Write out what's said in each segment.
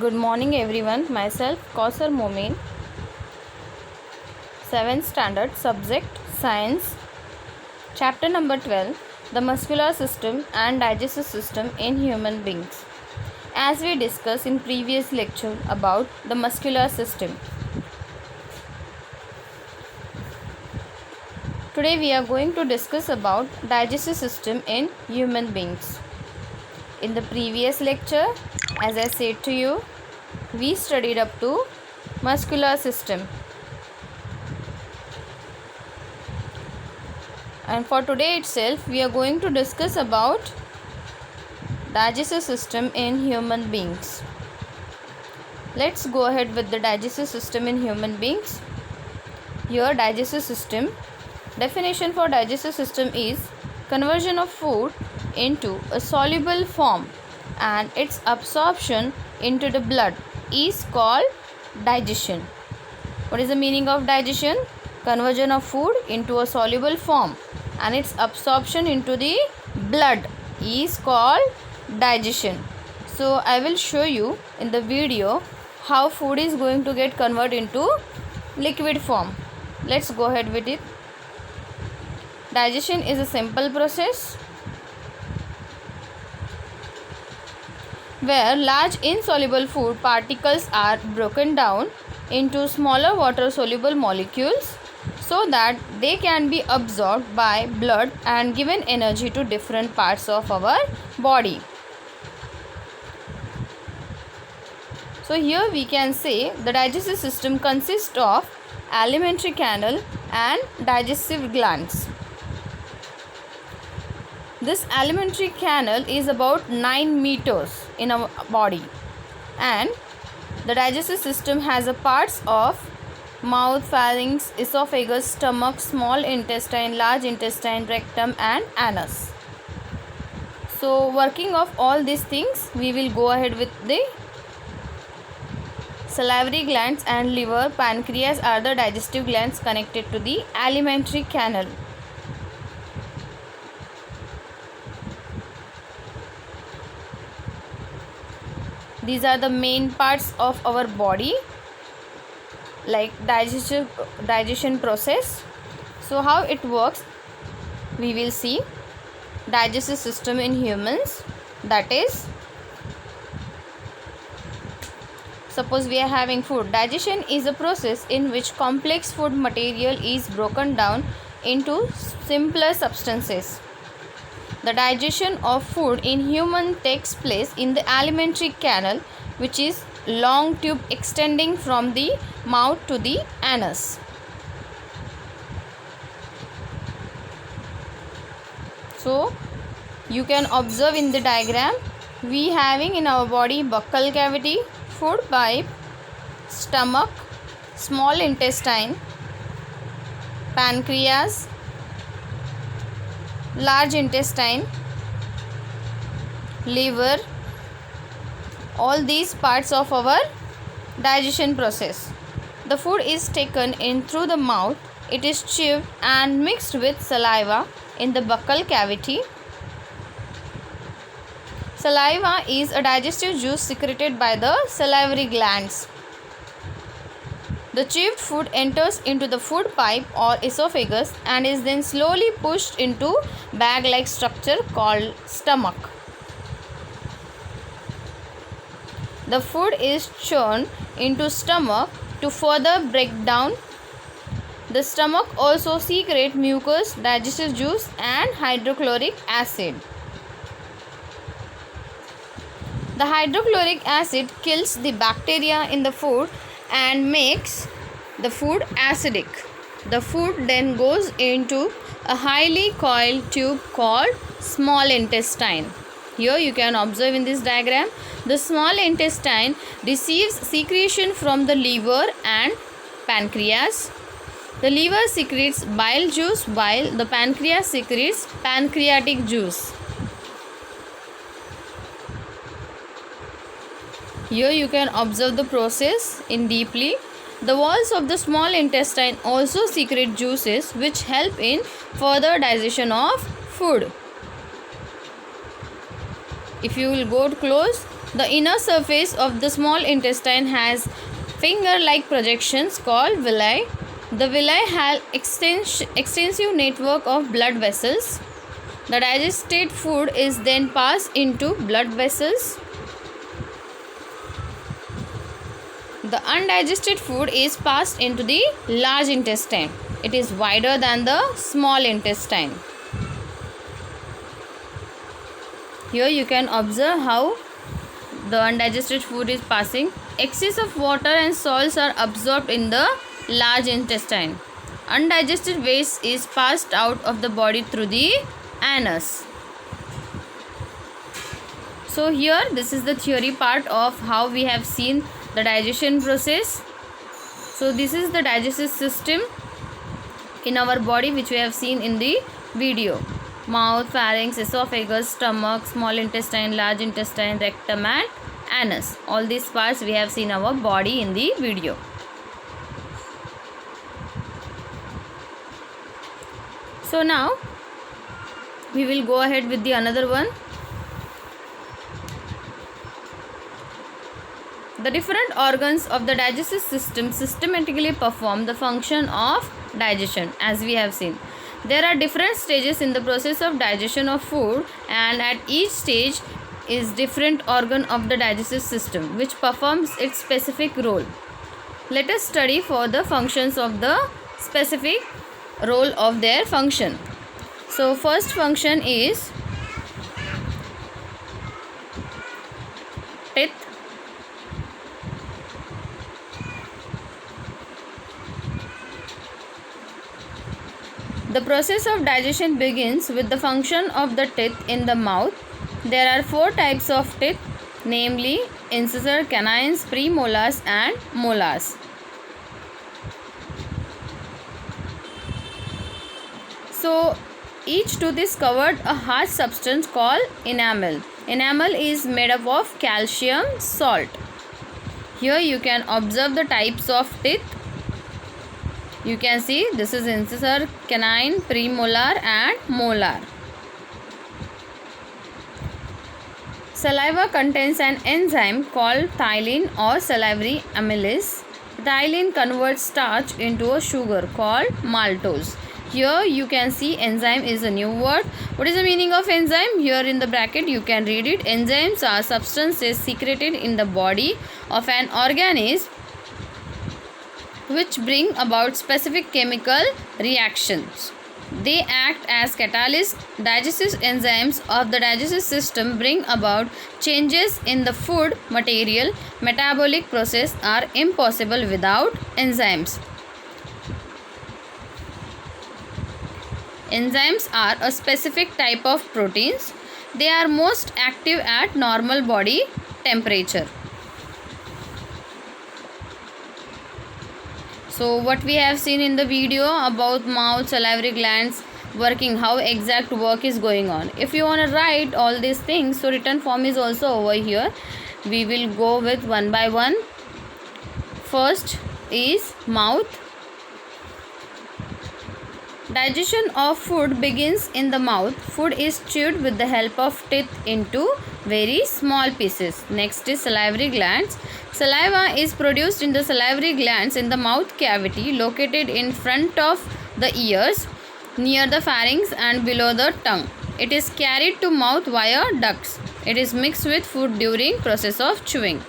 Good morning everyone. Myself Kausar Momin, 7th standard, subject Science, chapter number 12, the muscular system and digestive system in human beings. As we discussed in previous lecture about the muscular system, today we are going to discuss about digestive system in human beings. In the previous lecture, as I said to you, we studied up to muscular system. And for today itself, we are going to discuss about digestive system in human beings. Let's go ahead with the digestive system in human beings. Here, digestive system. Definition for digestive system is conversion of food into a soluble form and its absorption into the blood is called digestion. What is the meaning of digestion? Conversion of food into a soluble form and its absorption into the blood is called digestion. So I will show you in the video how food is going to get converted into liquid form. Let's go ahead with it. Digestion is a simple process where large insoluble food particles are broken down into smaller water soluble molecules so that they can be absorbed by blood and given energy to different parts of our body. So here we can say the digestive system consists of alimentary canal and digestive glands. This alimentary canal is about 9 meters in our body, and the digestive system has a parts of mouth, pharynx, esophagus, stomach, small intestine, large intestine, rectum and anus. So working of all these things, we will go ahead with the salivary glands and liver, pancreas are the digestive glands connected to the alimentary canal. These are the main parts of our body, like digestion process. So how it works, we will see. Digestive system in humans, that is, suppose we are having food. Digestion is a process in which complex food material is broken down into simpler substances. The digestion of food in human takes place in the alimentary canal, which is long tube extending from the mouth to the anus. So you can observe in the diagram, we having in our body buccal cavity, food pipe, stomach, small intestine, pancreas, large intestine, liver, all these parts of our digestion process. The food is taken in through the mouth. It is chewed and mixed with saliva in the buccal cavity. Saliva is a digestive juice secreted by the salivary glands. The chewed food enters into the food pipe or esophagus and is then slowly pushed into bag-like structure called stomach. The food is churned into stomach to further break down. The stomach also secretes mucus, digestive juice and hydrochloric acid. The hydrochloric acid kills the bacteria in the food and makes the food acidic. The food then goes into a highly coiled tube called small intestine. Here you can observe in this diagram, the small intestine receives secretion from the liver and pancreas. The liver secretes bile juice while the pancreas secretes pancreatic juice. Here you can observe the process in deeply. The walls of the small intestine also secrete juices which help in further digestion of food. If you will go close, The inner surface of the small intestine has finger-like projections called villi. The villi have extensive network of blood vessels. The digested food is then passed into blood vessels. The undigested food is passed into the large intestine. It is wider than the small intestine. Here you can observe how the undigested food is passing. Excess of water and salts are absorbed in the large intestine. Undigested waste is passed out of the body through the anus. So here this is the theory part of how we have seen the digestion process. So this is the digestive system in our body which we have seen in the video. Mouth, pharynx, esophagus, stomach, small intestine, large intestine, rectum and anus. All these parts we have seen our body in the video. So now we will go ahead with the another one. The different organs of the digestive system systematically perform the function of digestion, as we have seen. There are different stages in the process of digestion of food, and at each stage is different organ of the digestive system which performs its specific role. Let us study for the functions of the specific role of their function. So first function is teeth. The process of digestion begins with the function of the teeth in the mouth. There are 4 types of teeth, namely incisor, canines, premolars and molars. So each tooth is covered a hard substance called enamel. Enamel is made up of calcium salt. Here you can observe the types of teeth. You can see this is incisor, canine, premolar and molar. Saliva contains an enzyme called ptyalin or salivary amylase. Ptyalin converts starch into a sugar called maltose. Here you can see enzyme is a new word. What is the meaning of enzyme? Here in the bracket you can read it. Enzymes are substances secreted in the body of an organism which bring about specific chemical reactions. They act as catalysts. Digestive enzymes of the digestive system bring about changes in the food material. Metabolic processes are impossible without enzymes. Enzymes are a specific type of proteins. They are most active at normal body temperature. So what we have seen in the video about mouth, salivary glands working, how exact work is going on. If you want to write all these things, so written form is also over here. We will go with one by one. First is mouth. Digestion of food begins in the mouth. Food is chewed with the help of teeth into very small pieces. Next is salivary glands. Saliva is produced in the salivary glands in the mouth cavity located in front of the ears, near the pharynx and below the tongue. It is carried to mouth via ducts. It is mixed with food during process of chewing.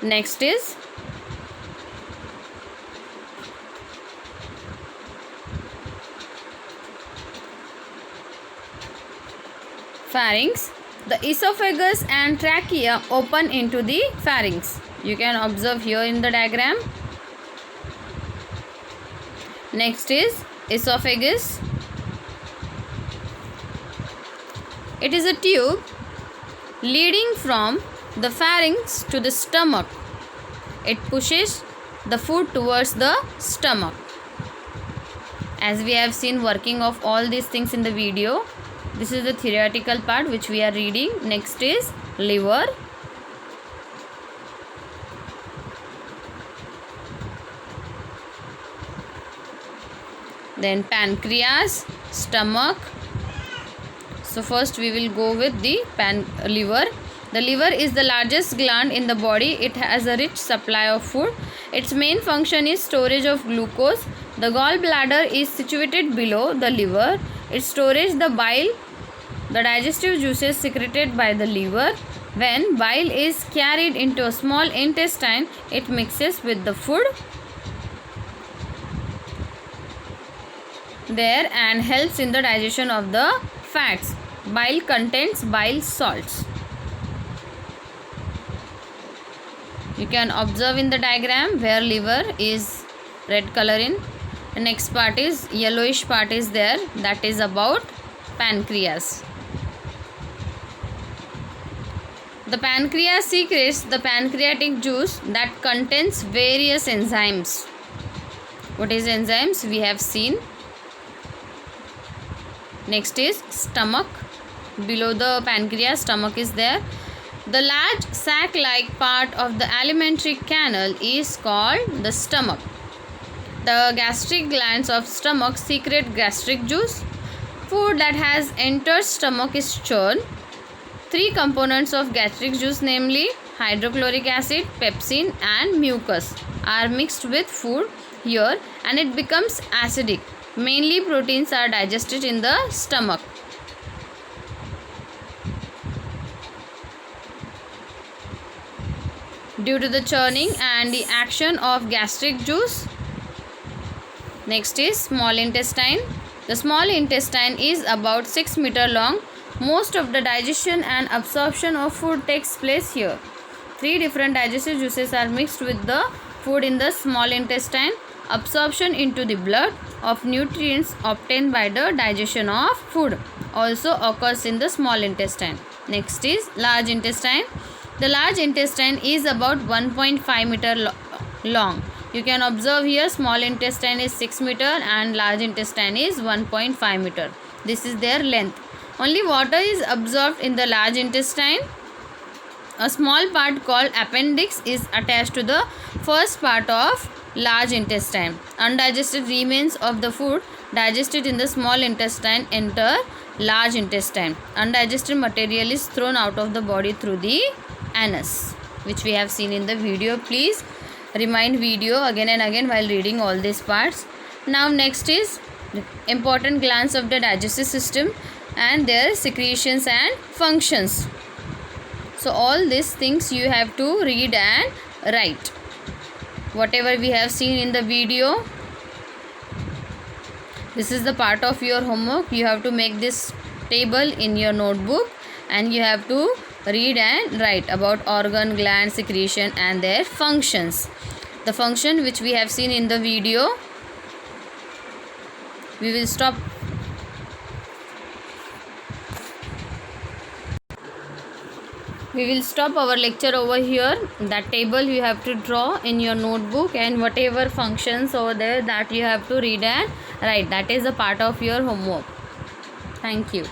Next is pharynx. The esophagus and trachea open into the pharynx. You can observe here in the diagram. Next is esophagus. It is a tube leading from the pharynx to the stomach. It pushes the food towards the stomach. As we have seen working of all these things in the video, this is the theoretical part which we are reading. Next is liver. Then pancreas, stomach. So first we will go with the liver. The liver is the largest gland in the body. It has a rich supply of food. Its main function is storage of glucose. The gallbladder is situated below the liver. It stores the bile, the digestive juices secreted by the liver. When bile is carried into a small intestine, it mixes with the food there and helps in the digestion of the fats. Bile contains bile salts. You can observe in the diagram where liver is red color in. The next part is yellowish part is there, that is about pancreas. The pancreas secretes the pancreatic juice that contains various enzymes. What is enzymes? We have seen. Next is stomach. Below the pancreas, stomach is there. The large sac-like part of the alimentary canal is called the stomach. The gastric glands of stomach secrete gastric juice. Food that has entered stomach is churned. Three components of gastric juice, namely hydrochloric acid, pepsin and mucus, are mixed with food here and it becomes acidic. Mainly proteins are digested in the stomach. Due to the churning and the action of gastric juice. Next is small intestine. The small intestine is about 6 meters long. Most of the digestion and absorption of food takes place here. Three different digestive juices are mixed with the food in the small intestine. Absorption into the blood of nutrients obtained by the digestion of food also occurs in the small intestine. Next is large intestine. The large intestine is about 1.5 meter long. You can observe here small intestine is 6 meter and large intestine is 1.5 meter. This is their length. Only water is absorbed in the large intestine. A small part called appendix is attached to the first part of large intestine. Undigested remains of the food digested in the small intestine enter large intestine. Undigested material is thrown out of the body through the anus, which we have seen in the video. Please remind video again and again while reading all these parts. Now next is important glands of the digestive system and their secretions and functions. So all these things you have to read and write. Whatever we have seen in the video, this is the part of your homework. You have to make this table in your notebook and you have to read and write about organ, gland, secretion and their functions. The function which we have seen in the video, we will stop. We will stop our lecture over here. That table you have to draw in your notebook and whatever functions over there that you have to read and write. That is a part of your homework. Thank you.